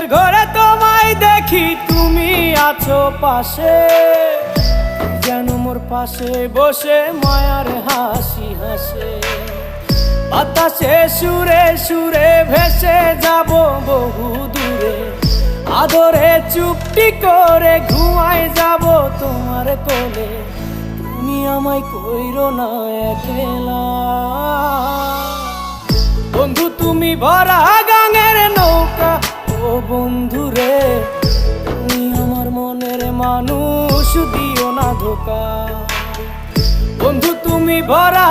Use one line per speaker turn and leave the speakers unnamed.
ঘুমের ঘরে তোমায় দেখি, তুমি আছো পাশে, যেন মোর পাশে বসে মায়ার হাসি হাসে। বাতাসে সুরে সুরে ভেসে যাব বহু দূরে, আদরে চুপটি করে ঘুমায় যাব তোমার কোলে। তুমি আমায় কইরো না একলা বন্ধু, তুমি ভরা গাঙের নৌকা। ও বন্ধু রে, তুমি আমার মনের মানুষ, দিও না ধোকা। বন্ধু তুমি ভরা